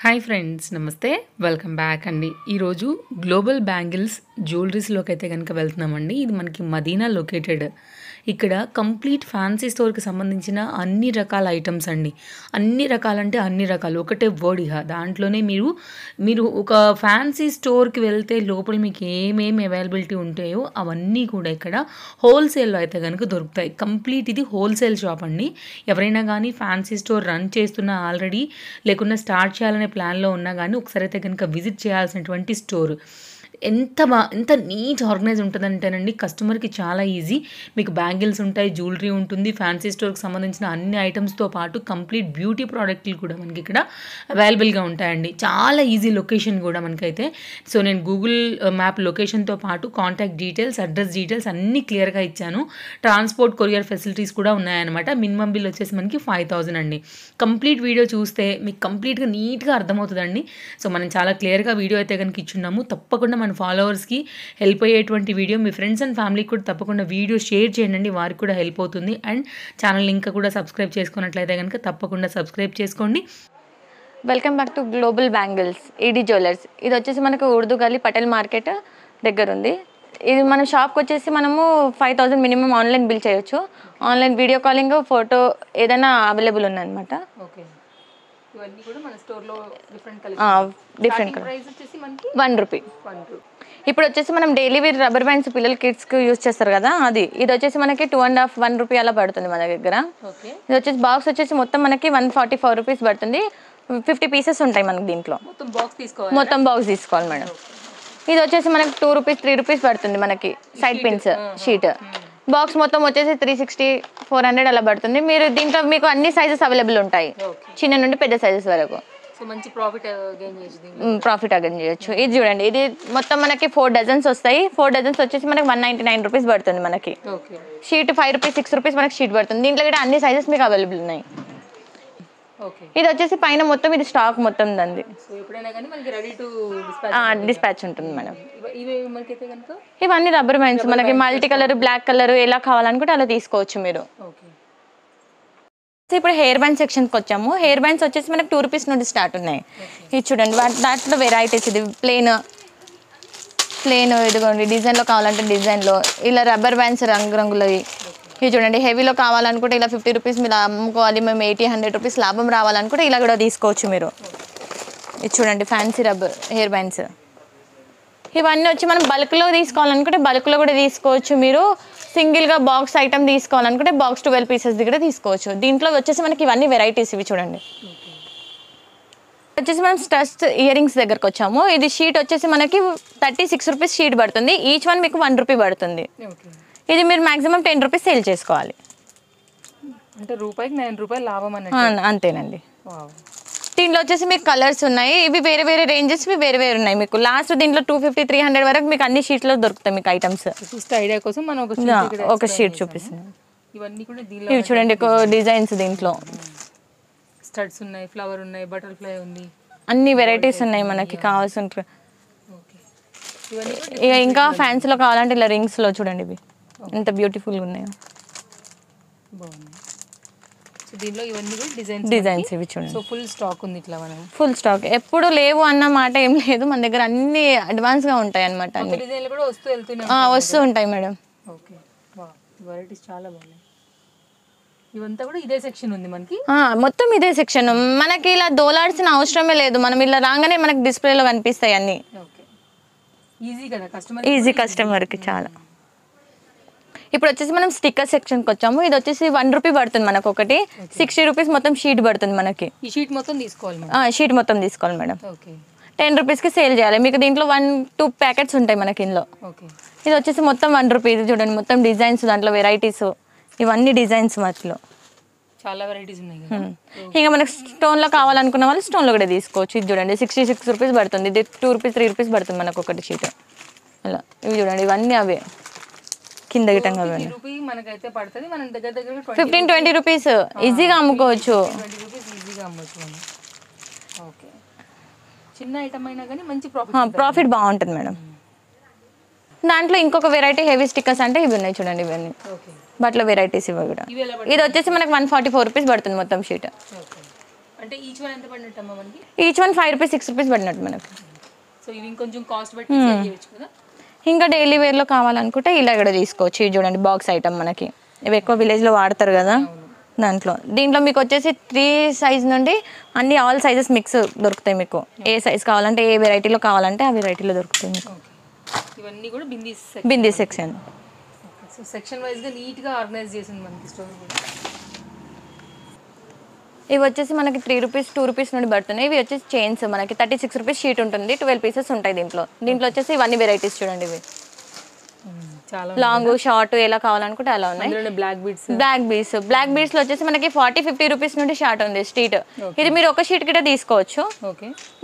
Hi friends, నమస్తే. Welcome back అండి. ఈరోజు గ్లోబల్ బ్యాంగిల్స్ జ్యువెలరీస్లోకి అయితే కనుక వెళ్తున్నామండి. ఇది మనకి మదీనా లొకేటెడ్. ఇక్కడ కంప్లీట్ ఫ్యాన్సీ స్టోర్కి సంబంధించిన అన్ని రకాల ఐటమ్స్ అండి. అన్ని రకాలంటే అన్ని రకాలు, ఒకటే వర్డ్ ఇహ. దాంట్లోనే మీరు ఒక ఫ్యాన్సీ స్టోర్కి వెళ్తే లోపల మీకు ఏమేమి అవైలబిలిటీ ఉంటాయో అవన్నీ కూడా ఇక్కడ హోల్సేల్లో అయితే కనుక దొరుకుతాయి. కంప్లీట్ ఇది హోల్సేల్ షాప్ అండి. ఎవరైనా కానీ ఫ్యాన్సీ స్టోర్ రన్ చేస్తున్న ఆల్రెడీ లేకున్నా స్టార్ట్ చేయాలనే ప్లాన్లో ఉన్నా కానీ ఒకసారి అయితే కనుక విజిట్ చేయాల్సినటువంటి స్టోర్. ఎంత నీట్ ఆర్గనైజ్ ఉంటుందంటేనండి, కస్టమర్కి చాలా ఈజీ. మీకు బ్యాంగిల్స్ ఉంటాయి, జ్యువెలరీ ఉంటుంది, ఫ్యాన్సీ స్టోర్కి సంబంధించిన అన్ని ఐటమ్స్తో పాటు కంప్లీట్ బ్యూటీ ప్రోడక్ట్లు కూడా మనకి ఇక్కడ అవైలబుల్గా ఉంటాయండి. చాలా ఈజీ లొకేషన్ కూడా మనకైతే. సో నేను గూగుల్ మ్యాప్ లొకేషన్తో పాటు కాంటాక్ట్ డీటెయిల్స్, అడ్రస్ డీటెయిల్స్ అన్నీ క్లియర్గా ఇచ్చాను. ట్రాన్స్పోర్ట్ కొరియర్ ఫెసిలిటీస్ కూడా ఉన్నాయన్నమాట. మినిమం బిల్ వచ్చేసి మనకి 5,000 అండి. కంప్లీట్ వీడియో చూస్తే మీకు కంప్లీట్గా నీట్గా అర్థమవుతుందండి. సో మనం చాలా క్లియర్గా వీడియో అయితే కనుక ఇచ్చున్నాము. తప్పకుండా మన ఫాలోవర్స్కి హెల్ప్ అయ్యేటువంటి వీడియో, మీ ఫ్రెండ్స్ అండ్ ఫ్యామిలీకి కూడా తప్పకుండా వీడియో షేర్ చేయండి, వారికి కూడా హెల్ప్ అవుతుంది. అండ్ ఛానల్ లింక్ కూడా సబ్స్క్రైబ్ చేసుకున్నట్లయితే కనుక తప్పకుండా సబ్స్క్రైబ్ చేసుకోండి. Welcome back to global bangles ED jewellers. ఇది వచ్చేసి మనకు ఉర్దూ గల్లీ పటేల్ మార్కెట్ దగ్గర ఉంది. ఇది మన షాప్కి వచ్చేసి మనము 5,000 మినిమం ఆన్లైన్ బిల్ చేయొచ్చు. ఆన్లైన్ వీడియో కాలింగ్, ఫోటో ఏదైనా అవైలబుల్ ఉందన్నమాట. ఓకే, ఇవన్నీ కూడా మన స్టోర్లో డిఫరెంట్ ప్రైస్ వచ్చేసి మనకి 1 రూపీ. ఇప్పుడు వచ్చేసి మనం డైలీ వేర్ రబ్బర్ బ్యాండ్స్ పిల్లల కిడ్స్కి యూజ్ చేస్తారు కదా, ఇది వచ్చేసి మనకి 2.5 1 రూపీ అలా పడుతుంది మన దగ్గర. ఇది వచ్చేసి బాక్స్ వచ్చేసి మొత్తం మనకి 144 రూపీస్ పడుతుంది. 50 పీసెస్ ఉంటాయి మనకి దీంట్లో. మొత్తం బాక్స్ తీసుకోవాలి మేడం. ఇది వచ్చేసి మనకి 2 రూపీస్ 3 రూపీస్ పడుతుంది మనకి. సైడ్ పిన్స్ షీట్ బాక్స్ మొత్తం వచ్చేసి 360 400 అలా పడుతుంది. మీరు దీంట్లో మీకు అన్ని సైజెస్ అవైలబుల్ ఉంటాయి, చిన్న నుండి పెద్ద సైజెస్ వరకు. ప్రాఫిట్ అగైన్ చేయొచ్చు. ఇది చూడండి, ఇది మొత్తం మనకి 4 డజన్స్ వస్తాయి. 4 డజన్స్ వచ్చేసి మనకి 199 రూపీస్ పడుతుంది మనకి. షీట్ 5 రూపీస్ 6 రూపీస్ మనకి షీట్ పడుతుంది. దీంట్లో కూడా అన్ని సైజెస్ మీకు అవైలబుల్ ఉన్నాయి. ఇది వచ్చేసి పైన మొత్తం ఇది స్టాక్ మొత్తం దంది డిస్పాచ్ ఉంటుంది మేడం. ఇవన్నీ రబ్బర్ బ్యాండ్స్ మనకి మల్టీ కలర్, బ్లాక్ కలర్ ఎలా కావాలనుకుంటే అలా తీసుకోవచ్చు మీరు. ఇప్పుడు హెయిర్ బ్యాండ్ సెక్షన్కి వచ్చాము. హెయిర్ బ్యాండ్స్ వచ్చేసి మనకి 2 రూపీస్ నుండి స్టార్ట్ ఉన్నాయి. ఇది చూడండి, దాంట్లో వెరైటీస్. ఇది ప్లెయిన్ ఇదిగోండి, డిజైన్లో కావాలంటే డిజైన్లో, ఇలా రబ్బర్ బ్యాండ్స్ రంగురంగులవి. ఇది చూడండి, హెవీలో కావాలనుకుంటే ఇలా 50 రూపీస్ మీరు అమ్ముకోవాలి, మేము 80-100 రూపీస్ లాభం రావాలనుకుంటే ఇలా కూడా తీసుకోవచ్చు మీరు. ఇది చూడండి, ఫ్యాన్సీ రబ్బర్ హెయిర్ బ్యాండ్స్. ఇవన్నీ వచ్చి మనం బల్క్లో తీసుకోవాలనుకుంటే బల్క్లో కూడా తీసుకోవచ్చు మీరు. సింగిల్గా బాక్స్ ఐటమ్ తీసుకోవాలనుకుంటే బాక్స్ 12 పీసెస్ కూడా తీసుకోవచ్చు. దీంట్లో వచ్చేసి మనకి ఇవన్నీ వెరైటీస్. ఇవి చూడండి, వచ్చేసి మనం స్టడ్స్ ఇయర్ రింగ్స్ దగ్గరకు వచ్చాము. ఇది షీట్ వచ్చేసి మనకి 36 రూపీస్ షీట్ పడుతుంది. ఈచ్ వన్ మీకు 1 రూపీ పడుతుంది. ఇది మీరు మాక్సిమం 10 రూపీస్ సేల్ చేసుకోవాలి. అంటే రూపాయికి 9 రూపాయలు లాభం అంతేనండి. దీంట్లో వచ్చేసి మీకు కలర్స్ ఉన్నాయి. ఇవి వేరే వేరే రేంజెస్ వేరే ఉన్నాయి. మీకు లాస్ట్ దీంట్లో 250-300 వరకు మీకు అన్ని షీట్లో దొరుకుతాయి మీకు ఐటమ్స్. ఐడియా కోసం మనం ఒక షీట్ చూపిస్తున్నాం. ఇవి చూడండి, డిజైన్స్ దీంట్లో స్టడ్స్ ఉన్నాయి, ఫ్లవర్ ఉన్నాయి, బటర్ఫ్లై ఉంది, అన్ని వెరైటీస్ ఉన్నాయి మనకి కావాల్సిన. ఇక ఇంకా ఫ్యాన్సీలో కావాలంటే ఇలా రింగ్స్లో చూడండి, ఇవి ఎంత బ్యూటిఫుల్గా ఉన్నాయో. దీనిలో ఇవన్నీ కూడా డిజైన్స్ ఇవి చూడండి. సో ఫుల్ స్టాక్ ఉంది ఇట్లా. మనం ఫుల్ స్టాక్ ఎప్పుడు లేవు అన్న మాట ఏం లేదు, మన దగ్గర అన్ని అడ్వాన్స్గా ఉంటాయి అన్నమాట. అన్ని డిజైన్లు కూడా వస్తూ ఉంటాయి మేడం. ఓకే, వెరైటీస్ చాలా బాగున్నాయి. ఇవంతా కూడా ఇదే సెక్షన్ ఉంది మనకి. మొత్తం ఇదే సెక్షన్. మనకి ఇలా దోలాడాల్సిన అవసరమే లేదు. మనం ఇలా రాగానే మనకి డిస్ప్లేలో కనిపిస్తాయి అన్ని. ఈజీ కస్టమర్కి చాలా. ఇప్పుడు వచ్చేసి మనం స్టిక్కర్ సెక్షన్కి వచ్చాము. ఇది వచ్చేసి 1 రూపీ పడుతుంది మనకు ఒకటి. 60 రూపీస్ మొత్తం షీట్ పడుతుంది మనకి. ఈ షీట్ మొత్తం తీసుకోవాలి, షీట్ మొత్తం తీసుకోవాలి మేడం. 10 రూపీస్కి సేల్ చేయాలి. మీకు దీంట్లో 1-2 ప్యాకెట్స్ ఉంటాయి మనకి ఇందులో. ఇది వచ్చేసి మొత్తం 1 రూపీ. ఇది చూడండి, మొత్తం డిజైన్స్, దాంట్లో వెరైటీస్, ఇవన్నీ డిజైన్స్ మధ్యలో చాలా వెరైటీస్ ఉన్నాయి. ఇంకా మనకి స్టోన్లో కావాలనుకున్న వాళ్ళు స్టోన్లో కూడా తీసుకోవచ్చు. ఇది చూడండి, 66 రూపీస్ పడుతుంది. ఇది 2 రూపీస్ 3 రూపీస్ పడుతుంది మనకు ఒకటి షీట్. అలా ఇవి చూడండి, ఇవన్నీ అవే కింద గిట్టంగా 15-20 రూపీస్ ఈజీగా అమ్ముకోవచ్చు. చిన్న ఐటమ్ అయినా కానీ మంచి ప్రాఫిట్ బాగుంటుంది మేడం. దాంట్లో ఇంకొక వెరైటీ హెవీ స్టిక్కర్స్ అంటే ఇవి ఉన్నాయి చూడండి, ఇవన్నీ బట్ల వెరైటీస్. ఇవి కూడా ఇది వచ్చేసి మనకి 144 రూపీస్ పడుతుంది మొత్తం షీట్. అంటే ఈచ్ వన్ ఎంత పడినట్టమ్మా మనకి? ఈచ్ వన్ 5 రూపీస్ 6 రూపీస్ పడినట్టు మనకు. సో ఇవి ఇంకొంచెం కాస్ట్ బట్టి సేల్ చేయొచ్చు కదా. ఇంకా డైలీ వేర్లో కావాలనుకుంటే ఇలా కూడా తీసుకోవచ్చు. ఇది చూడండి బాక్స్ ఐటమ్ మనకి, ఇవి ఎక్కువ విలేజ్లో వాడతారు కదా దాంట్లో. దీంట్లో మీకు వచ్చేసి 3 సైజ్ నుండి అన్ని ఆల్ సైజెస్ మిక్స్ దొరుకుతాయి మీకు. ఏ సైజ్ కావాలంటే ఏ వెరైటీలో కావాలంటే ఆ వెరైటీలో దొరుకుతాయి మీకు. ఇవన్నీ కూడా బిందీ సెక్షన్. సో సెక్షన్ వైజ్గా నీట్గా ఆర్గనైజ్ చేసింది మనకి స్టోర్ కూడా. ఇవి వచ్చేసి మనకి 3 రూపీస్ 2 రూపీస్ నుండి పడుతున్నాయి. ఇవి వచ్చేసి చైన్స్ మనకి 36 రూపీస్ షీట్ ఉంటుంది, 12 పీసెస్ ఉంటాయి దీంట్లో. వచ్చేసి ఇవన్నీ వెరైటీస్ చూడండి, ఇవి చాలా లాంగ్ షార్ట్ ఎలా కావాలనుకుంటే అలా ఉన్నాయి. బ్లాక్ బీడ్స్ లో వచ్చేసి మనకి 40-50 రూపీస్ నుండి స్టార్ట్ ఉంది స్ట్రీట్. ఇది మీరు ఒక షీట్ కిட்ட తీసుకోవచ్చు.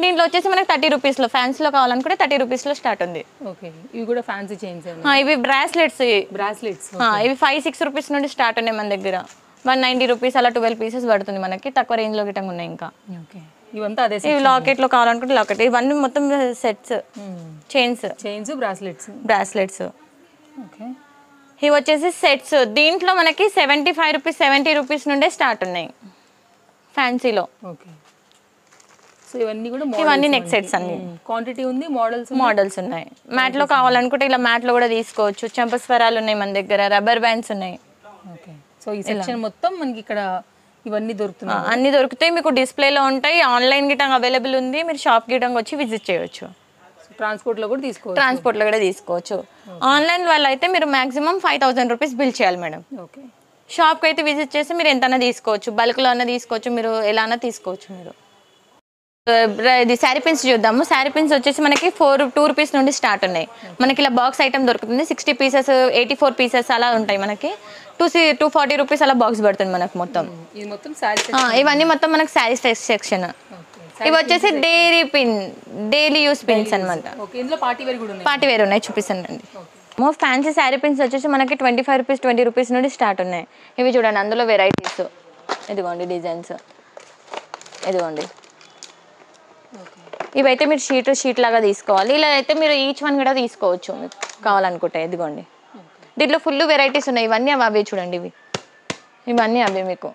దీంట్లో వచ్చేసి మనకి 30 రూపీస్ లో, ఫ్యాన్సీ లో కావాలనుకుంటే 30 రూపీస్ లో స్టార్ట్ ఉంది. ఇవి కూడా ఫ్యాన్సీ చైన్స్. ఇవి బ్రాస్లెట్స్. ఇవి 5-6 రూపీస్ నుండి స్టార్ట్ ఉన్నాయి మన దగ్గర. 190 రూపీస్ అలా 12 పీసెస్ పడుతుంది మనకి. తక్కువ రేంజ్ లో గిట్టంగా ఉన్నాయి. ఇంకా ఇవి లాకెట్ లో కావాలనుకుంటే లాకెట్. ఇవన్నీ మొత్తం సెట్స్, చైన్స్ బ్రాస్లెట్స్. ఇవి వచ్చేసి సెట్స్. దీంట్లో మనకి 75 రూపీస్ 70 రూపీస్ నుండే స్టార్ట్ ఉన్నాయి ఫ్యాన్సీలో. ఇవన్నీ నెక్ సెట్స్ అన్ని. క్వాంటిటీ ఉంది, మోడల్స్ ఉన్నాయి. మ్యాట్ లో కావాలనుకుంటే ఇలా మ్యాట్ లో కూడా తీసుకోవచ్చు. చెంపస్వరాలు ఉన్నాయి మన దగ్గర, రబ్బర్ బ్యాండ్స్ ఉన్నాయి. సో ఈ సెక్షన్ మొత్తం మనకి ఇక్కడ ఇవన్నీ దొరుకుతున్నాయి. అన్ని దొరుకుతాయి మీకు, డిస్ప్లేలో ఉంటాయి. ఆన్లైన్ గిటంగా అవైలబుల్ ఉంది, మీరు షాప్ గిటంగా వచ్చి విజిట్ చేయొచ్చు. ట్రాన్స్పోర్ట్ లో కూడా తీసుకోవచ్చు. ఆన్లైన్ వల్ల అయితే మీరు మాక్సిమం 5000 రూపీస్ బిల్ చేయాలి మేడం. షాప్కి అయితే విజిట్ చేసి మీరు ఎంతైనా తీసుకోవచ్చు, బల్క్లో అన్నా తీసుకోవచ్చు, మీరు ఎలా అన్నా తీసుకోవచ్చు. మీరు ఇది శారీ పిన్స్ చూద్దాము. శారీ పిన్స్ వచ్చేసి మనకి 2 రూపీస్ నుండి స్టార్ట్ ఉన్నాయి మనకి. ఇలా బాక్స్ ఐటమ్ దొరుకుతుంది. 60 పీసెస్ 84 పీసెస్ అలా ఉంటాయి మనకి. 240 రూపీస్ అలా బాక్స్ పడుతుంది మనకు మొత్తం. ఇవన్నీ మొత్తం మనకి శారీ సెక్షన్. ఇవి వచ్చేసి డైలీ యూస్ పిన్స్ అనమాట. పార్టీ వేర్ ఉన్నాయి, చూపిస్తానండి. ఫ్యాన్సీ శారీ పిన్స్ వచ్చేసి మనకి 25 రూపీస్ 20 రూపీస్ నుండి స్టార్ట్ ఉన్నాయి. ఇవి చూడండి, అందులో వెరైటీస్. ఇదిగోండి డిజైన్స్, ఇదిగోండి. ఇవైతే మీరు షీట్ లాగా తీసుకోవాలి. ఇలా అయితే మీరు ఈచ్ వన్ కూడా తీసుకోవచ్చు మీకు కావాలనుకుంటే. ఇదిగోండి, దీంట్లో ఫుల్ వెరైటీస్ ఉన్నాయి. ఇవన్నీ అవే చూడండి, ఇవన్నీ అవే మీకు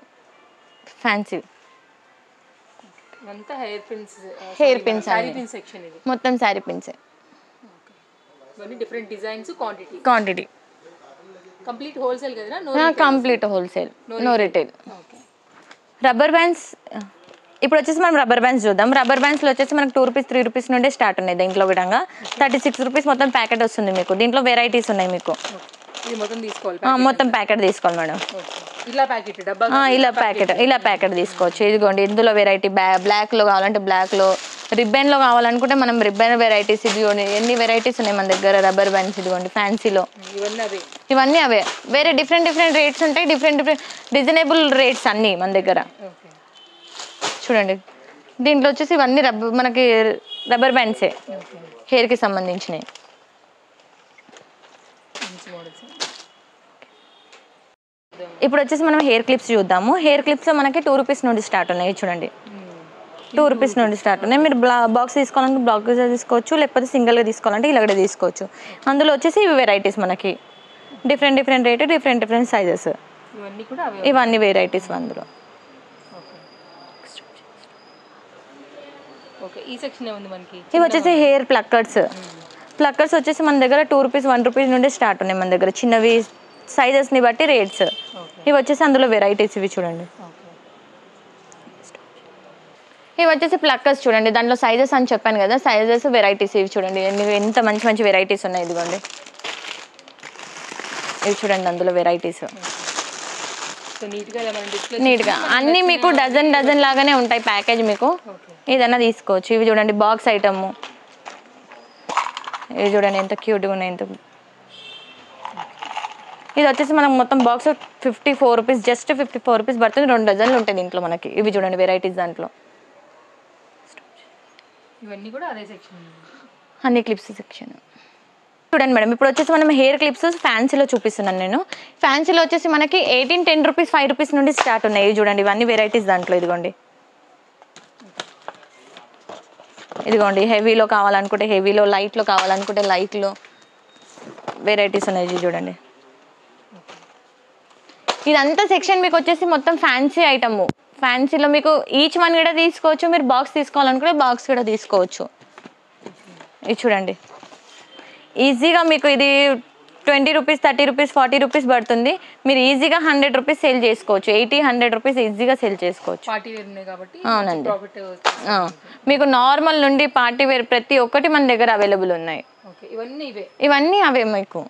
ఫ్యాన్సీ. హెయిర్ పిన్స్ మొత్తం sari pins. Quantity complete wholesale, no retail. Rubber bands ఇప్పుడు వచ్చేసి మనం రబ్బర్ బ్యాండ్స్ చూద్దాం. రబ్బర్ బ్యాండ్స్లో వచ్చేసి మనకు 2 రూపీస్ 3 రూపీస్ నుండే స్టార్ట్ ఉన్నాయి. దీంట్లో విధంగా 36 రూపీస్ మొత్తం ప్యాకెట్ వస్తుంది మీకు. దీంట్లో వెరైటీస్ ఉన్నాయి మీకు. మొత్తం ప్యాకెట్ తీసుకోవాలి మేడం. ఇలా ప్యాకెట్ తీసుకోవచ్చు. ఇదిగోండి, ఇందులో వెరైటీ బ్లాక్లో కావాలంటే బ్లాక్లో, రిబ్బన్లో కావాలనుకుంటే మనం రిబ్బన్ వెరైటీస్. ఇదిగోండి ఎన్ని వెరైటీస్ ఉన్నాయి మన దగ్గర రబ్బర్ బ్యాండ్స్. ఇదిగోండి ఫ్యాన్సీలో ఇవన్నీ అవే. వేరే డిఫరెంట్ రేట్స్ ఉంటాయి, డిఫరెంట్ రీజనబుల్ రేట్స్ అన్నీ మన దగ్గర. చూడండి, దీంట్లో వచ్చేసి ఇవన్నీ మనకి రబ్బర్ బ్యాండ్సే, హెయిర్కి సంబంధించినవి. ఇప్పుడు వచ్చేసి మనం హెయిర్ క్లిప్స్ చూద్దాము. హెయిర్ క్లిప్స్లో మనకి 2 రూపీస్ నుండి స్టార్ట్ ఉన్నాయి. చూడండి, 2 రూపీస్ నుండి స్టార్ట్ ఉన్నాయి. మీరు బాక్స్ తీసుకోవాలంటే బాక్స్ తీసుకోవచ్చు, లేకపోతే సింగిల్గా తీసుకోవాలంటే ఇలా కూడా తీసుకోవచ్చు. అందులో వచ్చేసి ఇవి వెరైటీస్ మనకి డిఫరెంట్ రేట్, డిఫరెంట్ సైజెస్. ఇవన్నీ వెరైటీస్ అందులో. ఇవి వచ్చేసి హెయిర్ ప్లక్కర్స్ వచ్చేసి మన దగ్గర 2 రూపీస్ 1 రూపీస్ నుండి స్టార్ట్ ఉన్నాయి మన దగ్గర. చిన్నవి సైజెస్ని బట్టి రేట్స్. ఇవి వచ్చేసి అందులో వెరైటీస్. ఇవి చూడండి, ఇవి వచ్చేసి ప్లక్కర్స్. చూడండి, దాంట్లో సైజెస్ అని చెప్పాను కదా, సైజెస్ వెరైటీస్. ఇవి చూడండి ఎంత మంచి వెరైటీస్ ఉన్నాయి. ఇదిగోండి, ఇవి చూడండి అందులో వెరైటీస్. నీట్గా అన్నీ మీకు డజన్ లాగానే ఉంటాయి ప్యాకేజ్. మీకు ఏదైనా తీసుకోవచ్చు. ఇవి చూడండి బాక్స్ ఐటమ్. ఇవి చూడండి ఎంత క్యూట్గా ఉన్నాయి. ఇది వచ్చేసి మనకు మొత్తం బాక్స్ 54 రూపీస్, జస్ట్ 54 రూపీస్ పడుతుంది. 2 డజన్లు ఉంటాయి దీంట్లో మనకి. ఇవి చూడండి వెరైటీస్ దాంట్లో. అన్ని క్లిప్స్ సెక్షన్. చూడండి మేడం, ఇప్పుడు వచ్చేసి మనం హెయిర్ క్లిప్స్ ఫ్యాన్సీలో చూపిస్తున్నాను నేను. ఫ్యాన్సీలో వచ్చేసి మనకి 18 10 రూపీస్ 5 రూపీస్ నుండి స్టార్ట్ ఉన్నాయి. ఇవి చూడండి, ఇవన్నీ వెరైటీస్ దాంట్లో. ఇదిగోండి హెవీలో కావాలనుకుంటే హెవీలో, లైట్లో కావాలనుకుంటే లైట్లో వెరైటీస్ ఉన్నాయి. ఇవి చూడండి, ఇదంతా సెక్షన్ మీకు వచ్చేసి మొత్తం ఫ్యాన్సీ ఐటమ్. ఫ్యాన్సీలో మీకు ఈచ్ వన్ కూడా తీసుకోవచ్చు, మీరు బాక్స్ తీసుకోవాలనుకుంటే బాక్స్ కూడా తీసుకోవచ్చు. ఇది చూడండి, ఈజీగా మీకు ఇది 20 రూపీస్, 30 రూపీస్, 40 రూపీస్ పడుతుంది. మీరు ఈజీగా 100 రూపీస్ సేల్ చేసుకోవచ్చు, 80-100 రూపీస్ ఈజీగా సేల్ చేసుకోవచ్చు. అవునండి. మీకు నార్మల్ నుండి పార్టీ వేర్ ప్రతి ఒక్కటి మన దగ్గర అవైలబుల్ ఉన్నాయి. ఇవన్నీ అవే మీకు.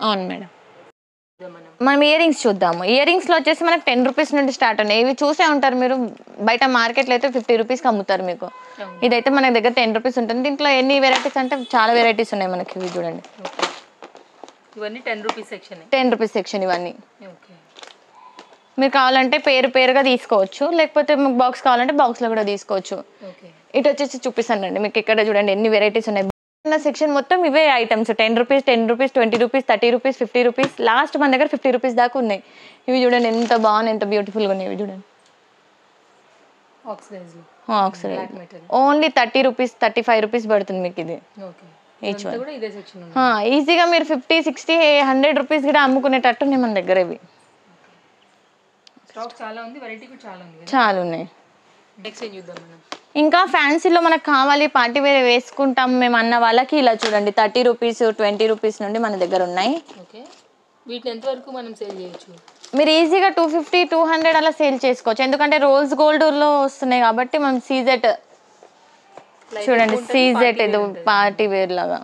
అవును మేడం. మనం ఇయర్ రింగ్స్ చూద్దాము. ఇయర్ రింగ్స్లో వచ్చేసి మనకు 10 రూపీస్ నుండి స్టార్ట్ ఉన్నాయి. ఇవి చూసే ఉంటారు మీరు, బయట మార్కెట్లో అయితే 50 రూపీస్కి అమ్ముతారు మీకు. ఇదైతే మన దగ్గర 10 రూపీస్ ఉంటుంది. దీంట్లో ఎన్ని వెరైటీస్ అంటే చాలా వెరైటీస్ ఉన్నాయి మనకి. ఇవి చూడండి, ఇవన్నీ 10 రూపీస్ సెక్షన్. 10 రూపీస్ సెక్షన్ ఇవన్నీ. మీరు కావాలంటే పేరుగా తీసుకోవచ్చు, లేకపోతే మీకు బాక్స్ కావాలంటే బాక్స్లో కూడా తీసుకోవచ్చు. ఇటు వచ్చేసి చూపిస్తానండి మీకు. ఇక్కడ చూడండి ఎన్ని వెరైటీస్ ఉన్నాయి. సెక్షన్ మొత్తం ఇవే items. 10 rupees, 10 rupees, 20 rupees, 30 rupees, 50 rupees, last మన దగ్గర 50 రూపీస్ దాకా ఉన్నాయి. ఇవి చూడండి ఎంత బాగున్నాయి, ఎంత బ్యూటిఫుల్గా ఉన్నాయి. ఇవి చూడండి, ఓన్లీ 30 రూపీస్, 35 రూపీస్ పడుతుంది మీకు ఇది. ఈజీగా మీరు 50, 60, 100 రూపీస్ కూడా అమ్ముకునేటట్టు ఉన్నాయి మన దగ్గర. ఇవి చాలా ఉన్నాయి. ఇంకా ఫ్యాన్సీలో మనకు కావాలి పార్టీ వేర్ వేసుకుంటాం మేము అన్న వాళ్ళకి ఇలా చూడండి 30 రూపీస్, 20 రూపీస్ నుండి మన దగ్గర ఉన్నాయి. వీటిని ఎంతవరకు మనం సేల్ చేయొచ్చు? మీరు ఈజీగా 250, 200 అలా సేల్ చేసుకోవచ్చు. ఎందుకంటే రోజ్ గోల్డ్లో వస్తున్నాయి కాబట్టి మనం సీజెట్ చూడండి, సీజెట్ ఇది పార్టీ వేర్ లాగా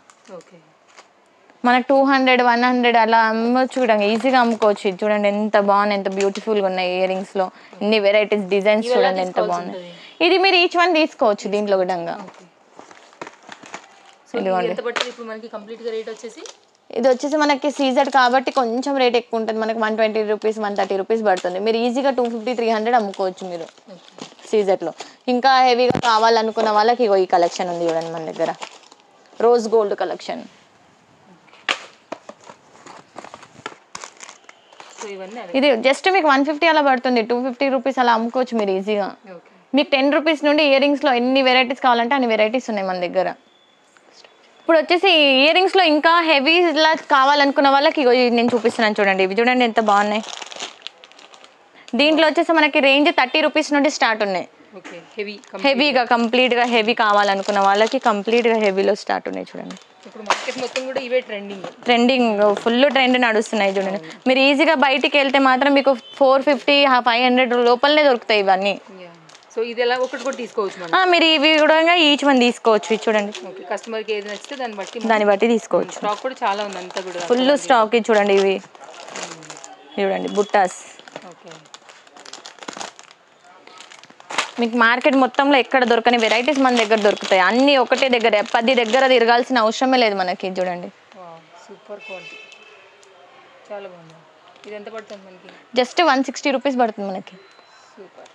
మనకు 200, 100 అలా చూడండి ఈజీగా అమ్ముకోవచ్చు. ఇది చూడండి ఎంత బాగున్నాయి, ఎంత బ్యూటిఫుల్గా ఉన్నాయి. ఇయర్ రింగ్స్లో ఎన్ని వెరైటీస్, డిజైన్స్ చూడండి ఎంత బాగున్నాయి. ఇది మీరు ఈచ్ వన్ తీసుకోవచ్చు దీంట్లో కూడా. ఇది వచ్చేసి మనకి సీజెడ్ కాబట్టి కొంచెం రేట్ ఎక్కువ ఉంటుంది. మనకి 120 రూపీస్, 130 రూపీస్ పడుతుంది. మీరు ఈజీగా 250, 300 అమ్ముకోవచ్చు మీరు సీజెడ్లో. ఇంకా హెవీగా కావాలనుకున్న వాళ్ళకి ఇగో ఈ కలెక్షన్ ఉంది చూడండి మన దగ్గర, రోజ్ గోల్డ్ కలెక్షన్. ఇది జస్ట్ మీకు 150 అలా పడుతుంది, 250 రూపీస్ అలా అమ్ముకోవచ్చు మీరు ఈజీగా. మీకు 10 రూపీస్ నుండి ఇయర్ రింగ్స్లో ఎన్ని వెరైటీస్ కావాలంటే అన్ని వెరైటీస్ ఉన్నాయి మన దగ్గర. ఇప్పుడు వచ్చేసి ఇయర్ రింగ్స్లో ఇంకా హెవీలా కావాలనుకున్న వాళ్ళకి నేను చూపిస్తున్నాను చూడండి. ఇవి చూడండి ఎంత బాగున్నాయి. దీంట్లో వచ్చేసి మనకి రేంజ్ 30 రూపీస్ నుండి స్టార్ట్ ఉన్నాయి. హెవీగా కంప్లీట్గా హెవీ కావాలనుకున్న వాళ్ళకి కంప్లీట్గా హెవీలో స్టార్ట్ ఉన్నాయి చూడండి. ట్రెండింగ్ ఫుల్ ట్రెండ్ నడుస్తున్నాయి చూడండి. మీరు ఈజీగా బయటికి వెళ్తే మాత్రం మీకు 450, 500 లోపలనే దొరుకుతాయి ఇవన్నీ. సో ఇది ఎలా ఒకటి కూడా తీసుకోవచ్చు మీరు ఇవి కూడా ఈచ్ వన్ తీసుకోవచ్చు. ఇది చూడండి, కస్టమర్కి ఏది నచ్చితే దాన్ని బట్టి తీసుకోవచ్చు. స్టాక్ కూడా చాలా ఉంది, అంతా కూడా ఫుల్ స్టాక్. ఇది చూడండి, ఇవి చూడండి బుట్టాస్. మీకు మార్కెట్ మొత్తంలో ఎక్కడ దొరకని వెరైటీస్ మన దగ్గర దొరుకుతాయి. అన్నీ ఒకటే దగ్గర, 10 దగ్గర తిరగాల్సిన అవసరమే లేదు మనకి. చూడండి సూపర్ క్వాలిటీ, చాలా బాగుంది. ఇది ఎంత పడుతుంది మనకి? జస్ట్ 160 రూపీస్ పడుతుంది మనకి. సూపర్.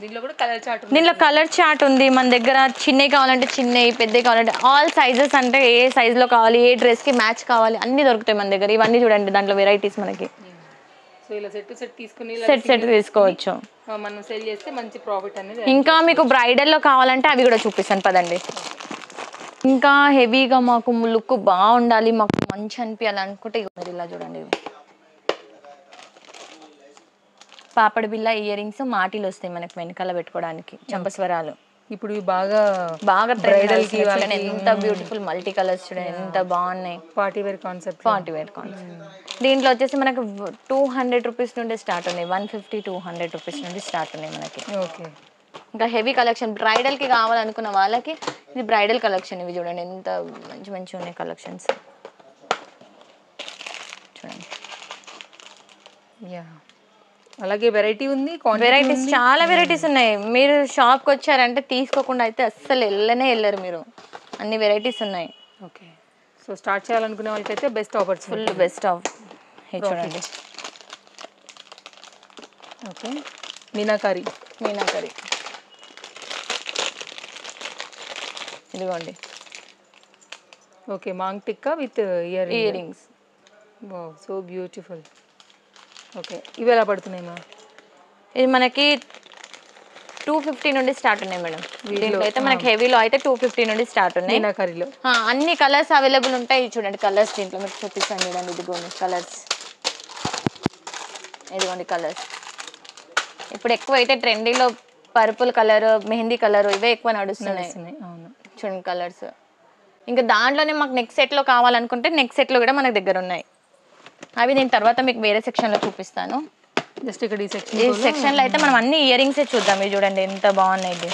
దీంట్లో కూడా కలర్ చార్ట్, దీంట్లో కలర్ చార్ట్ ఉంది మన దగ్గర. చిన్నవి కావాలంటే చిన్నవి, పెద్దవి కావాలంటే ఆల్ సైజెస్, అంటే ఏ సైజులో కావాలి, ఏ డ్రెస్కి మ్యాచ్ కావాలి అన్నీ దొరుకుతాయి మన దగ్గర. ఇవన్నీ చూడండి దాంట్లో వెరైటీస్ మనకి. సో ఇలా సెట్ తీసుకుని సెట్ తీసుకోవచ్చు, మనం సేల్ చేస్తే మంచి ప్రాఫిట్ అనేది. ఇంకా మీకు బ్రైడల్లో కావాలంటే అవి కూడా చూపిస్తాను పదండి. ఇంకా హెవీగా మాకు లుక్ బాగుండాలి, మాకు మంచి అనిపించాలి అనుకుంటే మీరు ఇలా చూడండి, పాపడి బిల్ల ఇయర్ రింగ్స్ మాటిలు వస్తాయి మనకి వెనకాల పెట్టుకోవడానికి, చంపస్వరాలు. ఇప్పుడు బాగా బ్రైడల్ కి ఎంత బ్యూటిఫుల్ మల్టీ కలర్స్ చూడండి ఎంత బాగున్నాయి. Party wear concept. దీంట్లో వచ్చేసి మనకు 200 రూపీస్ నుండి స్టార్ట్ ఉన్నాయి, 150, 200 రూపీస్ నుండి స్టార్ట్ ఉన్నాయి మనకి. ఓకే. ఇంకా హెవీ కలెక్షన్ బ్రైడల్ కి కావాలనుకున్న వాళ్ళకి ఇది బ్రైడల్ కలెక్షన్. ఇవి చూడండి ఎంత మంచి ఉన్నాయి కలెక్షన్స్ చూడండి. అలాగే వెరైటీ ఉంది, వెరైటీస్ చాలా వెరైటీస్ ఉన్నాయి. మీరు షాప్కి వచ్చారంటే తీసుకోకుండా అయితే అస్సలు వెళ్ళరు మీరు, అన్ని వెరైటీస్ ఉన్నాయి. ఓకే. సో స్టార్ట్ చేయాలనుకునే వాళ్ళకైతే best offers, full best off. చూడండి ఓకే, మీనాకారి ఇదిగోండి. Okay, maang tikka with earrings. Wow, so beautiful. Okay, ఇవి ఎలా పడుతున్నాయి మా? ఇది మనకి 250 నుండి స్టార్ట్ ఉన్నాయి మేడం. దీంట్లో అయితే మనకి హెవీలో అయితే 250 నుండి స్టార్ట్ ఉన్నాయి. మీనాకారిలో అన్ని కలర్స్ అవైలబుల్ ఉంటాయి. చూడండి కలర్స్ దీంట్లో మీకు చూపిస్తాను చూడండి. ఇదిగోండి కలర్స్, ఇదిగోండి కలర్స్. ఇప్పుడు ఎక్కువ అయితే ట్రెండీలో పర్పుల్ కలర్, మెహందీ కలర్ ఇవే ఎక్కువ నడుస్తున్నాయి. అవును, చూడండి కలర్స్. ఇంకా దాంట్లోనే మాకు నెక్స్ట్ సెట్లో కావాలనుకుంటే నెక్స్ట్ సెట్లో కూడా మన దగ్గర ఉన్నాయి. అవి నేను తర్వాత మీకు వేరే సెక్షన్లో చూపిస్తాను. జస్ట్ ఇక్కడ ఈ సెక్షన్లో అయితే మనం అన్ని ఇయర్ రింగ్సే చూద్దాం. ఇవి చూడండి ఎంత బాగున్నాయి. ఇది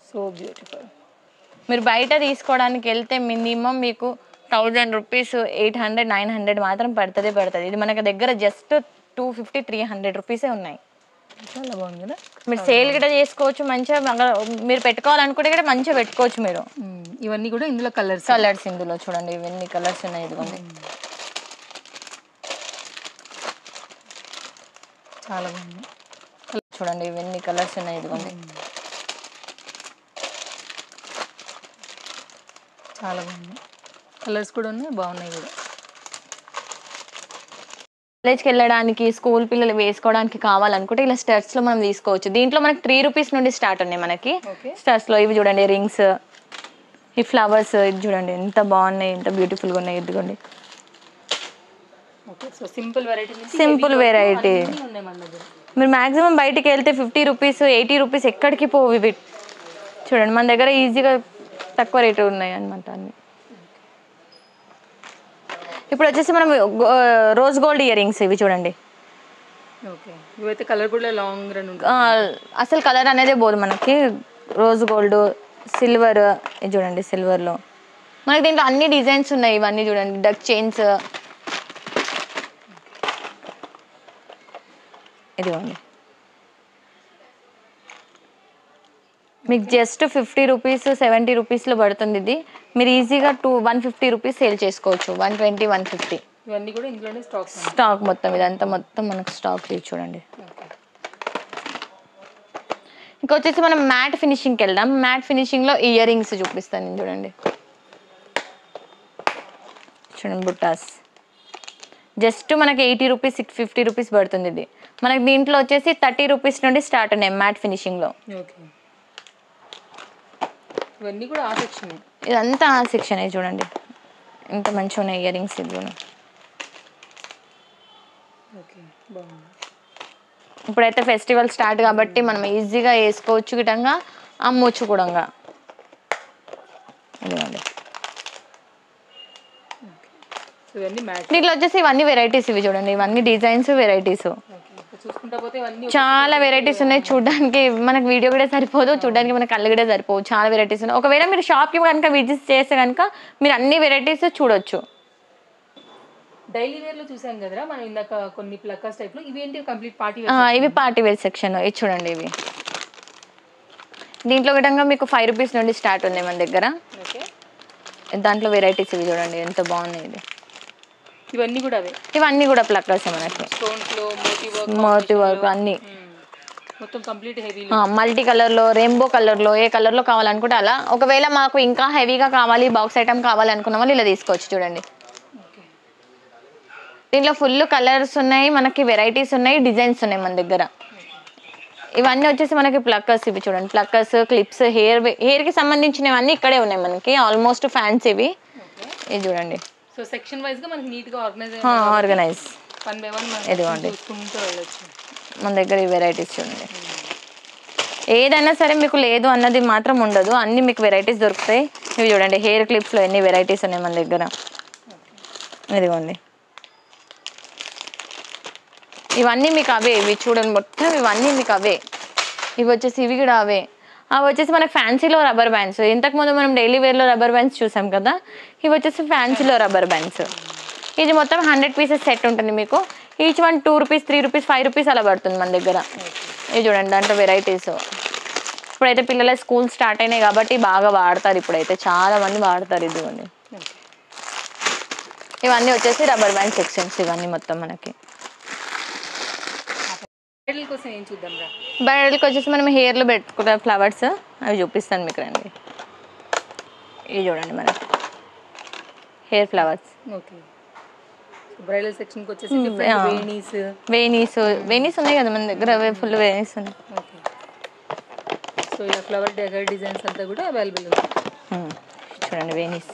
సో బ్యూటిఫుల్. మీరు బయట తీసుకోవడానికి వెళ్తే మినిమం మీకు 1000 రూపీస్, 800, 900 మాత్రం పడుతుంది. ఇది మనకి దగ్గర జస్ట్ 250, 300 రూపీసే ఉన్నాయి. చాలా బాగుంది కదా. మీరు సేల్ కూడా చేసుకోవచ్చు మంచిగా. మీరు పెట్టుకోవాలనుకుంటే కూడా మంచిగా పెట్టుకోవచ్చు మీరు. ఇవన్నీ కూడా ఇందులో కలర్స్ ఇందులో చూడండి ఇవన్నీ కలర్స్ ఉన్నాయి. ఇదిగోండి చాలా బాగుంది. చూడండి ఇవన్నీ కలర్స్ ఉన్నాయి. ఇదిగోండి చాలా బాగుంది. కలర్స్ కూడా ఉన్నాయి, బాగున్నాయి కూడా. కాలేజ్కి వెళ్ళడానికి, స్కూల్ పిల్లలు వేసుకోవడానికి కావాలనుకుంటే ఇలా స్టడ్స్లో మనం తీసుకోవచ్చు. దీంట్లో మనకి 3 రూపీస్ నుండి స్టార్ట్ ఉన్నాయి మనకి స్టడ్స్లో. ఇవి చూడండి రింగ్స్, ఈ ఫ్లవర్స్, ఇది చూడండి ఎంత బాగున్నాయి, ఎంత బ్యూటిఫుల్గా ఉన్నాయి. ఇదిగోండి సింపుల్ వెరైటీ. మీరు మ్యాక్సిమం బయటికి వెళ్తే 50 రూపీస్, 80 రూపీస్ ఎక్కడికి పోవు ఇవి. చూడండి మన దగ్గర ఈజీగా తక్కువ రేటు ఉన్నాయి అనమాట అన్ని. ఇప్పుడు వచ్చేసి మనం రోజ్ గోల్డ్ ఇయర్ రింగ్స్ ఇవి చూడండి. ఇవైతే కలర్ కూడా లాంగ్ రన్ ఉంటుంది. అసలు కలర్ అనేది పోదు మనకి. రోజ్ గోల్డ్, సిల్వర్, ఇది చూడండి సిల్వర్లో మనకి దీంట్లో అన్ని డిజైన్స్ ఉన్నాయి. ఇవన్నీ చూడండి డక్ చైన్స్, ఇదిగోండి మీకు జస్ట్ 50 రూపీస్, 70 రూపీస్లో పడుతుంది. ఇది మీరు ఈజీగా 150 రూపీస్ సేల్ చేసుకోవచ్చు. 120, 150. ఇవన్నీ కూడా ఇందులోనే స్టాక్ మొత్తం ఇదంతా మొత్తం మనకు స్టాక్. ఇది చూడండి. ఇంకొచ్చేసి మనం మ్యాట్ ఫినిషింగ్కి వెళ్దాం. మ్యాట్ ఫినిషింగ్లో ఇయర్ రింగ్స్ చూపిస్తాను నేను. చూడండి బుట్టాస్ జస్ట్ మనకి 80 రూపీస్, 50 రూపీస్ పడుతుంది. ఇది మనకి దీంట్లో వచ్చేసి 30 రూపీస్ నుండి స్టార్ట్ ఉన్నాయి మ్యాట్ ఫినిషింగ్లో. ఇవన్నీ కూడా ఆ సెక్షన్. ఇదంతా ఆ సెక్షన్. చూడండి ఎంత మంచిగా ఉన్నాయి ఇయర్ రింగ్స్. ఇది ఇప్పుడైతే ఫెస్టివల్ స్టార్ట్ కాబట్టి మనం ఈజీగా వేసుకోవచ్చు గిటంగా, అమ్మొచ్చు కూడా. ఇదిగోండి దీంట్లో వచ్చేసి ఇవన్నీ వెరైటీస్. ఇవి చూడండి ఇవన్నీ డిజైన్స్, వెరైటీస్ చాలా వెరైటీస్ ఉన్నాయి. చూడడానికి మనకు వీడియో కూడా సరిపోదు, చూడడానికి మనకు కళ్ళు కూడా సరిపోదు. చాలా వెరైటీస్ ఉన్నాయి. ఒకవేళ మీరు షాప్కి కనుక విజిట్ చేస్తే కనుక మీరు అన్ని వెరైటీస్ చూడొచ్చు. డైలీ వేర్ లో చూసాం కదరా మనం ఇందాక కొన్ని ప్లక్కర్స్ టైప్ లో. ఇవి ఏంటి కంప్లీట్ పార్టీ వేర్? ఇవి పార్టీ వేర్ సెక్షన్. ఇది చూడండి ఇవి దీంట్లో విధంగా మీకు 5 రూపీస్ నుండి స్టార్ట్ ఉన్నాయి మన దగ్గర. దాంట్లో వెరైటీస్ ఇవి చూడండి ఎంత బాగున్నాయి. ఇది ఇవన్నీ కూడా ప్లక్కర్స్ మనకి. మోతీ వర్క్ అన్ని మొత్తం కంప్లీట్ హెవీ, మల్టీ కలర్లో, రెయిన్బో కలర్లో, ఏ కలర్లో కావాలనుకుంటే అలా. ఒకవేళ మాకు ఇంకా హెవీగా కావాలి, బాక్స్ ఐటమ్ కావాలనుకున్న వాళ్ళు ఇలా తీసుకోవచ్చు. చూడండి దీంట్లో ఫుల్ కలర్స్ ఉన్నాయి మనకి, వెరైటీస్ ఉన్నాయి, డిజైన్స్ ఉన్నాయి మన దగ్గర. ఇవన్నీ వచ్చేసి మనకి ప్లక్కర్స్. ఇవి చూడండి ప్లక్కర్స్, క్లిప్స్, హెయిర్కి సంబంధించినవన్నీ ఇక్కడే ఉన్నాయి మనకి. ఆల్మోస్ట్ ఫ్యాన్సీ ఇవి. ఇది చూడండి సో సెక్షన్ వైజ్ గా మనకి నీట్ గా ఆర్గనైజ్. ఇదిగోండి మన దగ్గర ఈ వెరైటీస్ చూడండి. ఏదైనా సరే మీకు లేదు అన్నది మాత్రం ఉండదు, అన్ని మీకు వెరైటీస్ దొరుకుతాయి. ఇవి చూడండి హెయిర్ క్లిప్స్లో ఎన్ని వెరైటీస్ ఉన్నాయి మన దగ్గర. ఇదిగోండి ఇవన్నీ మీకు అవే. ఇవి చూడండి మొత్తం ఇవన్నీ మీకు అవే. ఇవి వచ్చేసి ఇవి కూడా అవే. అవి వచ్చేసి మనకి ఫ్యాన్సీలో రబ్బర్ బ్యాండ్స్. ఇంతకుముందు మనం డైలీ వేర్లో రబ్బర్ బ్యాండ్స్ చూసాం కదా, ఇవి వచ్చేసి ఫ్యాన్సీలో రబ్బర్ బ్యాండ్స్. ఇది మొత్తం 100 పీసెస్ సెట్ ఉంటుంది మీకు. Each one 2 rupees, 3 rupees, 5 rupees అలా పడుతుంది మన దగ్గర. ఇవి చూడండి దాంట్లో వెరైటీస్. ఇప్పుడైతే పిల్లల స్కూల్ స్టార్ట్ అయినాయి కాబట్టి బాగా వాడతారు. ఇప్పుడైతే చాలా మంది వాడతారు. ఇదిగోండి ఇవన్నీ వచ్చేసి రబ్బర్ బ్యాండ్ సెక్షన్స్. ఇవన్నీ మొత్తం మనకి. బ్రైడల్కి వచ్చేసి మనం హెయిర్లో పెట్టుకున్న ఫ్లవర్స్ అవి చూపిస్తాను మీకు రండి. ఇవి చూడండి మనకి హెయిర్ ఫ్లవర్స్. బ్రైడల్ సెక్షన్కి వచ్చేసి వేణీస్ ఉన్నాయి కదా మన దగ్గర, అవే ఫుల్ వేణీస్ ఉన్నాయి. సో ఇలా ఫ్లవర్ డెకర్ డిజైన్స్ అంతా కూడా అవైలబుల్ ఉంది. చూడండి వేణీస్.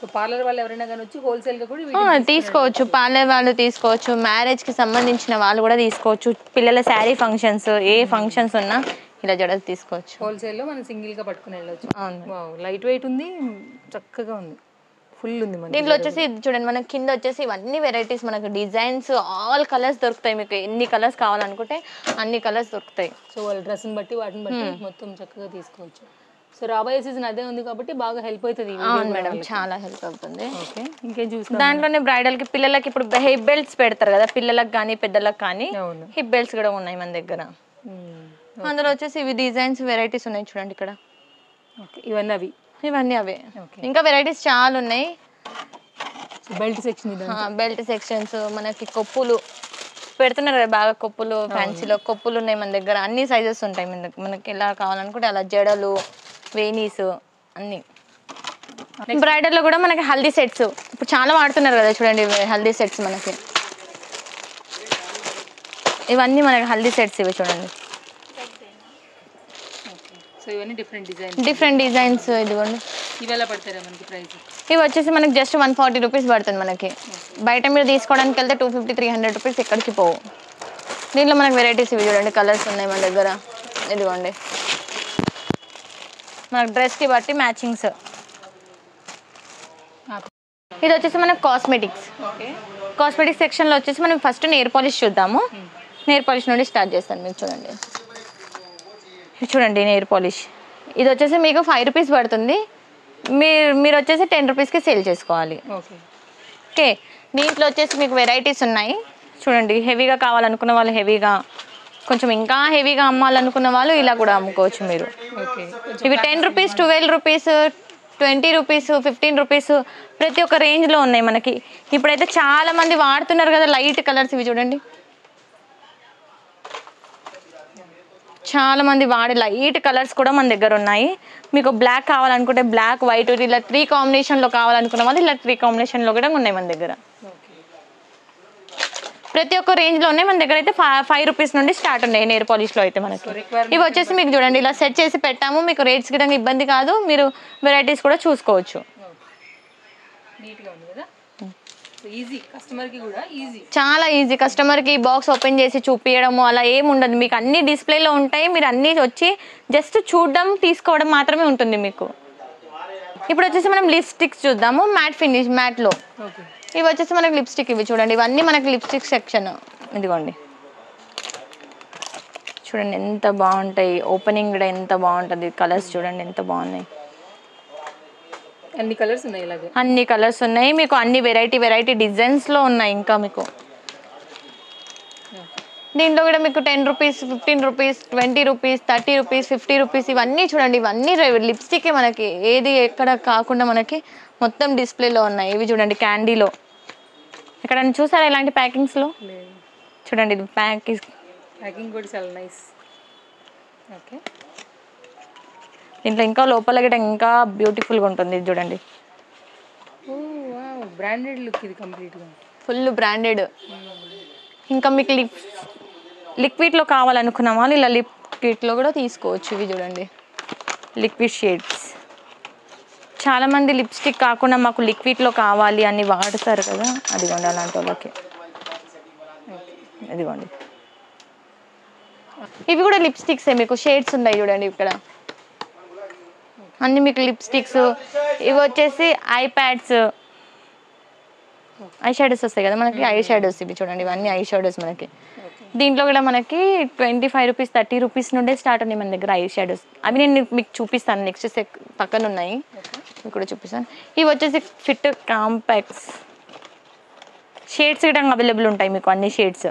సో పార్లర్ వాళ్ళు ఎవరైనా కానీ వచ్చి హోల్సేల్గా కూడా తీసుకోవచ్చు, పార్లర్ వాళ్ళు తీసుకోవచ్చు, మ్యారేజ్కి సంబంధించిన వాళ్ళు కూడా తీసుకోవచ్చు, పిల్లల శారీ ఫంక్షన్స్ ఏ ఫంక్షన్స్ ఉన్నా ఇలా జడలు తీసుకోవచ్చు. హోల్సేల్లో మనం సింగిల్గా పట్టుకుని వెళ్ళొచ్చు. అవును, లైట్ వెయిట్ ఉంది, చక్కగా ఉంది, ఫుల్ ఉంది. దీంట్లో వచ్చేసి చూడండి మనకి కింద వచ్చేసి ఇవన్నీ వెరైటీస్ మనకు డిజైన్స్ ఆల్ కలర్స్ దొరుకుతాయి. మీకు ఎన్ని కలర్స్ కావాలనుకుంటే అన్ని కలర్స్ దొరుకుతాయి. సో వాళ్ళ డ్రెస్ని బట్టి వాటిని బట్టి మొత్తం చక్కగా తీసుకోవచ్చు. సో రాబోయే సీజన్ అదే ఉంది కాబట్టి బాగా హెల్ప్ అవుతుంది. అవును మేడం, చాలా హెల్ప్ అవుతుంది. ఓకే, ఇంకేం చూస్తాం దాంట్లోనే బ్రైడల్కి పిల్లలకి ఇప్పుడు హిప్ బెల్ట్స్ పెడతారు కదా, పిల్లలకు కానీ పెద్దలకు కానీ హిప్ బెల్ట్స్ కూడా ఉన్నాయి మన దగ్గర. అందులో వచ్చేసి ఇవి డిజైన్స్ వెరైటీస్ ఉన్నాయి చూడండి ఇక్కడ. ఇవన్నీ అవే, ఇంకా వెరైటీస్ చాలా ఉన్నాయి. బెల్ట్ సెక్షన్స్ మనకి కొప్పులు పెడుతున్నారు కదా బాగా, కొప్పులు ఫ్యాన్సీలో కొప్పులు ఉన్నాయి మన దగ్గర. అన్ని సైజెస్ ఉంటాయి మనకి ఎలా కావాలనుకుంటే అలా, జడలు, వేనీస్ అన్ని. బ్రైడల్లో కూడా మనకి హల్దీ సెట్స్ ఇప్పుడు చాలా వాడుతున్నారు కదా చూడండి, హల్దీ సెట్స్ మనకి ఇవన్నీ మనకి హల్దీ సెట్స్ ఇవి చూడండి. డిఫరెంట్ డిజైన్స్ ఇదిగోండి. ఇవి వచ్చేసి మనకి జస్ట్ 140 రూపీస్ పడుతుంది మనకి. బయట మీరు తీసుకోవడానికి వెళ్తే 250-300 రూపీస్ ఎక్కడికి పోవు. దీంట్లో మనకి వెరైటీస్ ఇవి చూడండి, కలర్స్ ఉన్నాయి మన దగ్గర. ఇదిగోండి మనకు డ్రెస్కి బట్టి మ్యాచింగ్స్. ఇది వచ్చేసి మనకు కాస్మెటిక్స్ సెక్షన్లో వచ్చేసి మనం ఫస్ట్ నెయిల్ పాలిష్ చూద్దాము. నెయిల్ పాలిష్ నుండి స్టార్ట్ చేస్తాను. మీకు చూడండి నెయిల్ పాలిష్ ఇది వచ్చేసి మీకు 5 రూపీస్ పడుతుంది. మీరు వచ్చేసి 10 రూపీస్కి సేల్ చేసుకోవాలి. ఓకే, దీంట్లో వచ్చేసి మీకు వెరైటీస్ ఉన్నాయి చూడండి. హెవీగా కావాలనుకున్న వాళ్ళు హెవీగా, కొంచెం ఇంకా హెవీగా అమ్మాలనుకున్న వాళ్ళు ఇలా కూడా అమ్ముకోవచ్చు మీరు. ఇవి 10 రూపీస్, 12 రూపీస్, 20 రూపీస్, 15 రూపీస్ ప్రతి ఒక్క రేంజ్లో ఉన్నాయి మనకి. ఇప్పుడైతే చాలా మంది వాడుతున్నారు కదా లైట్ కలర్స్. ఇవి చూడండి చాలా మంది వాడే లైట్ కలర్స్ కూడా మన దగ్గర ఉన్నాయి. మీకు బ్లాక్ కావాలనుకుంటే బ్లాక్, వైట్ ఇలా 3 కాంబినేషన్లో కావాలనుకున్న వాళ్ళు ఇలా 3 కాంబినేషన్లో కూడా ఉన్నాయి మన దగ్గర. ప్రతి ఒక్క రేంజ్లో ఉన్నాయి మన దగ్గర. అయితే 5 రూపీస్ నుండి స్టార్ట్ ఉన్నాయి నెయిల్ పాలిష్లో అయితే మనకి. ఇవి వచ్చేసి మీకు చూడండి ఇలా సెట్ చేసి పెట్టాము, మీకు రేట్స్ గిట్టంగా ఇబ్బంది కాదు, మీరు వెరైటీస్ కూడా చూసుకోవచ్చు. చాలా ఈజీ, కస్టమర్కి బాక్స్ ఓపెన్ చేసి చూపించడము అలా ఏమి ఉండదు. మీకు అన్ని డిస్ప్లేలో ఉంటాయి, మీరు అన్నీ వచ్చి జస్ట్ చూడడం తీసుకోవడం మాత్రమే ఉంటుంది మీకు. ఇప్పుడు వచ్చేసి మనం లిప్స్టిక్స్ చూద్దాము. మ్యాట్ ఫినిష్ మ్యాట్లో ఇవి వచ్చేసి మనకి లిప్స్టిక్. ఇవి చూడండి ఇవన్నీ మనకి లిప్స్టిక్ సెక్షన్. ఇదిగోండి చూడండి ఎంత బాగుంటాయి, ఓపెనింగ్ కూడా ఎంత బాగుంటుంది. కలర్స్ చూడండి ఎంత బాగున్నాయి. అన్ని కలర్స్ ఉన్నాయి, అన్ని కలర్స్ ఉన్నాయి మీకు. అన్ని వెరైటీ డిజైన్స్లో ఉన్నాయి. ఇంకా మీకు దీంట్లో కూడా మీకు 10 rupees, 15 rupees, 20 rupees, 30 rupees, 50 rupees ఇవన్నీ చూడండి. ఇవన్నీ లిప్స్టిక్ మనకి ఏది ఎక్కడ కాకుండా మనకి మొత్తం డిస్ప్లేలో ఉన్నాయి. ఇవి చూడండి క్యాండీలో. ఇక్కడ చూసారా ఇలాంటి ప్యాకింగ్స్లో చూడండి. ఇది ప్యాకింగ్ కూడా చాలా నైస్. ఓకే, దీంట్లో ఇంకా లోపల గిట్ట ఇంకా బ్యూటిఫుల్గా ఉంటుంది. ఇది చూడండి బ్రాండెడ్ లుక్, ఇది కంప్లీట్గా ఫుల్ బ్రాండెడ్. ఇంకా మీకు లిక్విడ్లో కావాలనుకున్న వాళ్ళు ఇలా లిక్విడ్లో కూడా తీసుకోవచ్చు. ఇవి చూడండి లిక్విడ్ షేడ్స్. చాలామంది లిప్స్టిక్ కాకుండా మాకు లిక్విడ్లో కావాలి అని వాడతారు కదా, అదిగోండి అలాంటి వాళ్ళకి. ఇదిగోండి ఇవి కూడా లిప్స్టిక్సే, మీకు షేడ్స్ ఉన్నాయి చూడండి ఇక్కడ అన్ని మీకు లిప్స్టిక్స్. ఇవి వచ్చేసి ఐప్యాడ్స్, ఐ షాడోస్ వస్తాయి కదా మనకి, ఐ షాడోస్. ఇవి చూడండి ఇవన్నీ ఐ షాడోస్ మనకి. దీంట్లో కూడా మనకి 25 రూపీస్, 30 రూపీస్ నుండే స్టార్ట్ ఉన్నాయి మన దగ్గర ఐ షాడోస్. అవి నేను మీకు చూపిస్తాను నెక్స్ట్ పక్కన ఉన్నాయి, ఇవి కూడా చూపిస్తాను. ఇవి వచ్చేసి ఫిట్ కాంపాక్ట్స్ షేడ్స్ కూడా అవైలబుల్ ఉంటాయి మీకు, అన్ని షేడ్స్.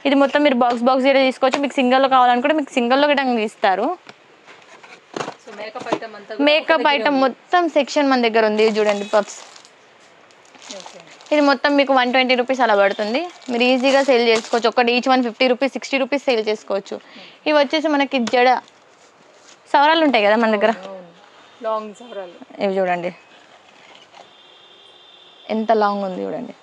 ఇది మొత్తం మీరు బాక్స్ కూడా తీసుకోవచ్చు. మీకు సింగిల్లో కావాలనుకుంటే మీకు సింగిల్లో కూడా ఇస్తారు. మేకప్ ఐటమ్ మొత్తం సెక్షన్ మన దగ్గర ఉంది. చూడండి పప్స్, ఇది మొత్తం మీకు 120 రూపీస్ అలా పడుతుంది. మీరు ఈజీగా సేల్ చేసుకోవచ్చు. ఒకటి ఈచ్ 150 రూపీస్, 60 రూపీస్ సేల్ చేసుకోవచ్చు. ఇవి వచ్చేసి మనకి జడ సవరాలు ఉంటాయి కదా మన దగ్గర, లాంగ్ సవరాలు. ఇవి చూడండి ఎంత లాంగ్ ఉంది చూడండి.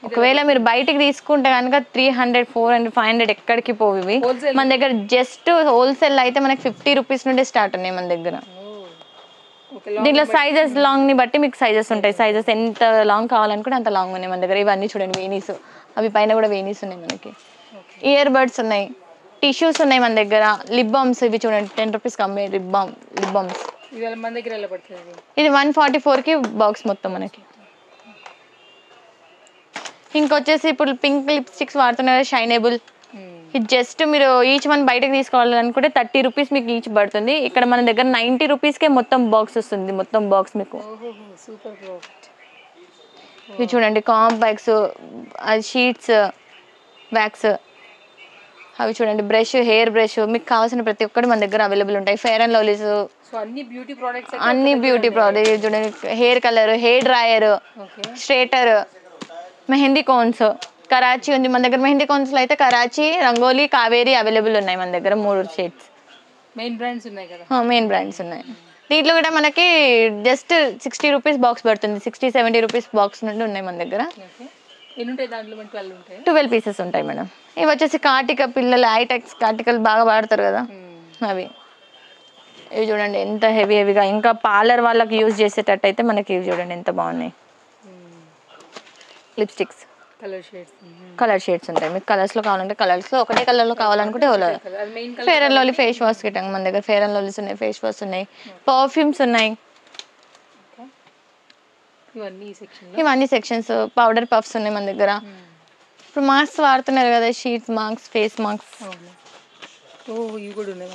ఒకవేళ మీరు బయటికి తీసుకుంటే కనుక 300, 400, 500 ఎక్కడికి పోవు. ఇవి మన దగ్గర జస్ట్ హోల్సేల్ అయితే మనకి 50 రూపీస్ నుండి స్టార్ట్ ఉన్నాయి మన దగ్గర. దీంట్లో సైజెస్ లాంగ్ని బట్టి మీకు సైజెస్ ఉంటాయి. సైజెస్ ఎంత లాంగ్ కావాలనుకుంటే అంత లాంగ్ ఉన్నాయి మన దగ్గర. ఇవన్నీ చూడండి వేనీస్, అవి పైన కూడా వేనీస్ ఉన్నాయి మనకి. ఇయర్ బడ్స్ ఉన్నాయి, టిష్యూస్ ఉన్నాయి మన దగ్గర. లిప్ బామ్స్ ఇవి చూడండి 10 రూపీస్కి అమ్మే లిప్ బామ్స్. ఇది 144కి బాక్స్ మొత్తం మనకి. ఇంకొచ్చేసి ఇప్పుడు పింక్ లిప్స్టిక్స్ వాడుతున్నారు షైనబుల్. ఇది జస్ట్ మీరు ఈచ్ వన్ బయటకు తీసుకోవాలనుకుంటే 30 రూపీస్ మీకు ఈచ్ పడుతుంది. ఇక్కడ మన దగ్గర 90 రూపీస్కే మొత్తం బాక్స్ వస్తుంది. మొత్తం బాక్స్ మీకు. ఇవి చూడండి కాంపాక్ట్స్, షీట్స్, వ్యాక్స్, అవి చూడండి బ్రష్, హెయిర్ బ్రష్, మీకు కావాల్సిన ప్రతి ఒక్కటి మన దగ్గర అవైలబుల్ ఉంటాయి. ఫెయిర్ అండ్ లవ్లీస్, అన్ని బ్యూటీ ప్రోడక్ట్స్ చూడండి. Hair colour, hair dryer, straightener, mehndi cones, Karachi ఉంది మన దగ్గర. మెహందీ కోన్స్లో అయితే కరాచీ, రంగోలీ, కావేరి అవైలబుల్ ఉన్నాయి మన దగ్గర. 3 షేడ్స్ మెయిన్ బ్రాండ్స్ ఉన్నాయి. దీంట్లో కూడా మనకి జస్ట్ 60 రూపీస్ బాక్స్ పడుతుంది. 60-70 రూపీస్ బాక్స్ నుండి ఉన్నాయి మన దగ్గర. 12 పీసెస్ ఉంటాయి మేడం. ఇవి వచ్చేసి కాటిక, పిల్లలు ఐటెక్స్ కాటికలు బాగా వాడతారు కదా అవి. ఇవి చూడండి ఎంత హెవీగా. ఇంకా పార్లర్ వాళ్ళకి యూజ్ చేసేటట్టు అయితే మనకి ఇవి చూడండి ఎంత బాగున్నాయి. లిప్స్టిక్స్ కలర్ షేడ్స్ ఉంటాయి. మీకు కలర్స్లో కావాలంటే కలర్స్లో, ఒకటే కలర్లో కావాలనుకుంటే Fair and Lovely face wash గిట్టంగా మన దగ్గర ఫెయిర్ అండ్ లవ్లీస్ ఉన్నాయి, ఫేస్ వాష్ ఉన్నాయి, పర్ఫ్యూమ్స్ ఉన్నాయి. ఇవన్నీ సెక్షన్స్. పౌడర్ పఫ్స్ ఉన్నాయి మన దగ్గర. ఇప్పుడు మాస్క్ వాడుతున్నారు కదా, షీట్స్ మాస్క్, ఫేస్ మాస్క్.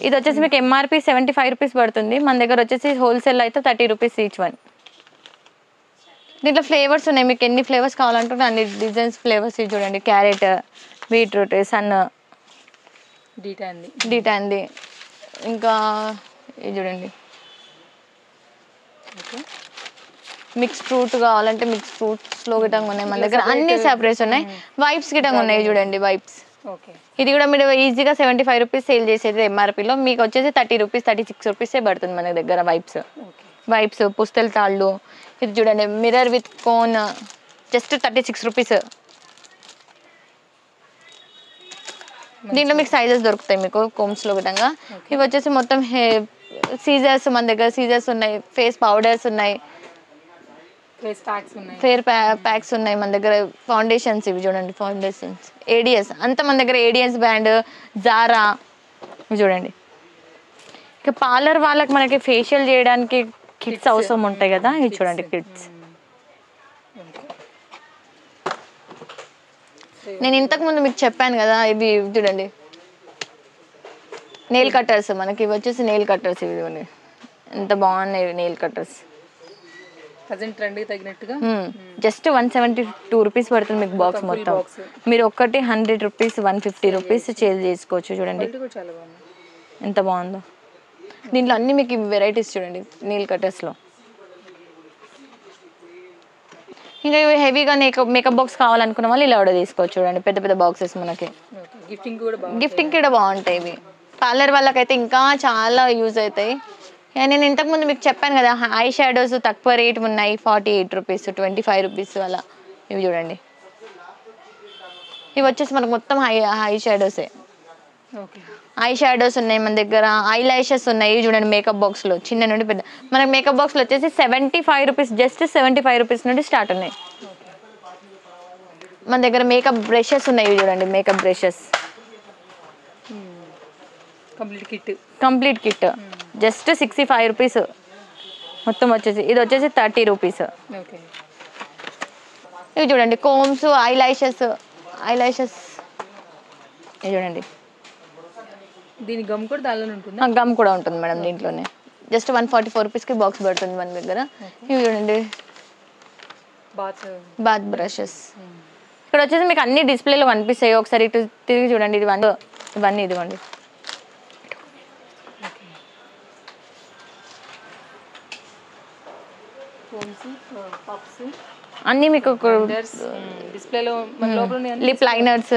ఇది వచ్చేసి మీకు ఎంఆర్పి 75 రూపీస్ పడుతుంది. మన దగ్గర వచ్చేసి హోల్సేల్ అయితే 30 రూపీస్ ఈచ్ వన్. దీంట్లో ఫ్లేవర్స్ ఉన్నాయి. మీకు ఎన్ని ఫ్లేవర్స్ కావాలంటే అన్ని డిజైన్స్ ఫ్లేవర్స్. ఇది చూడండి క్యారెట్, బీట్రూట్, సన్, డీటాంది, ఇంకా ఇది చూడండి మిక్స్ ఫ్రూట్ కావాలంటే మిక్స్ ఫ్రూట్స్లో గిటంగా ఉన్నాయి మన దగ్గర. అన్ని సెపరేట్స్ ఉన్నాయి. వైప్స్ గిటంగా ఉన్నాయి చూడండి వైప్స్. ఇది కూడా మీరు ఈజీగా 75 రూపీస్ సేల్ చేసేది ఎంఆర్పీలో. మీకు వచ్చేసి 30 రూపీస్ 36 రూపీసే పడుతుంది మన దగ్గర వైప్స్, పుస్తల తాళ్ళు. ఇది చూడండి mirror with cone, just 36 rupees. దీంట్లో మీకు సైజెస్ దొరుకుతాయి మీకు కోమ్స్లో విధంగా. ఇవి వచ్చేసి మొత్తం సీజర్స్ మన దగ్గర. సీజర్స్ ఉన్నాయి, ఫేస్ పౌడర్స్ ఉన్నాయి, ఫేర్ ప్యాక్స్ ఉన్నాయి మన దగ్గర. ఫౌండేషన్స్ ఇవి చూడండి ఫౌండేషన్స్, ఏడిఎస్ అంతా మన దగ్గర. ఏడిఎస్ బ్రాండ్, జారా ఇవి చూడండి. ఇక పార్లర్ వాళ్ళకి మనకి ఫేషియల్ చేయడానికి కిట్స్ అవసరం ఉంటాయి కదా, ఇవి చూడండి కిట్స్. నేను ఇంతకు ముందు మీకు చెప్పాను కదా, ఇవి చూడండి నెయిల్ కట్టర్స్. మనకి ఇవి వచ్చేసి నెయిల్ కట్టర్స్. ఇవి చూడండి ఎంత బాగున్నాయి నెయిల్ కట్టర్స్. జస్ట్ 172 రూపీస్ పడుతుంది మీకు బాక్స్ మొత్తం. మీరు ఒక్కటి 100 రూపీస్ 150 రూపీస్ సేల్ చేసుకోవచ్చు. చూడండి ఎంత బాగుందో. దీంట్లో అన్ని మీకు వెరైటీస్ చూడండి నెయిల్ కట్టర్స్లో. ఇంకా హెవీగా మేకప్ బాక్స్ కావాలనుకున్న వాళ్ళు ఇలా కూడా తీసుకోవచ్చు. చూడండి పెద్ద పెద్ద బాక్సెస్ మనకి. గిఫ్టింగ్ కూడా బాగుంటాయి ఇవి. పార్లర్ వాళ్ళకైతే ఇంకా చాలా యూజ్ అవుతాయి. నేను ఇంతకుముందు మీకు చెప్పాను కదా ఐ షాడోస్ తక్కువ రేట్ ఉన్నాయి. 48 రూపీస్ 25 రూపీస్ అలా. ఇవి చూడండి ఇవి వచ్చేసి మనకు మొత్తం ఐ షాడోసే. ఐ షాడోస్ ఉన్నాయి మన దగ్గర. ఐ లాషెస్ ఉన్నాయి. ఇవి చూడండి మేకప్ బాక్స్లో చిన్న నుండి పెద్ద. మనకి మేకప్ బాక్స్లో వచ్చేసి 75 రూపీస్, జస్ట్ 75 రూపీస్ నుండి స్టార్ట్ ఉన్నాయి మన దగ్గర. మేకప్ బ్రషెస్ ఉన్నాయి. ఇవి చూడండి makeup brushes complete kit just 65 rupees మొత్తం వచ్చేసి. ఇది వచ్చేసి 30 రూపీస్. ఇవి చూడండి కోమ్స్, ఐ లాషెస్ ఇవి చూడండి. దీని గమ్ కూడా దానిలోనే ఉంటుంది. గమ్ కూడా ఉంటుంది మేడం దీంట్లోనే. జస్ట్ 144 రూపీస్కి బాక్స్ పడుతుంది మన దగ్గర. ఇవి చూడండి బాత్ బ్రషెస్. ఇక్కడ వచ్చేసి మీకు అన్ని డిస్ప్లేలో కనిపిస్తాయి. ఒకసారి ఇటు తిరిగి చూడండి. ఇవన్నీ ఇదిగోండి. అన్నీ మీకు డిస్ప్లేలో లిప్ లైనర్స్.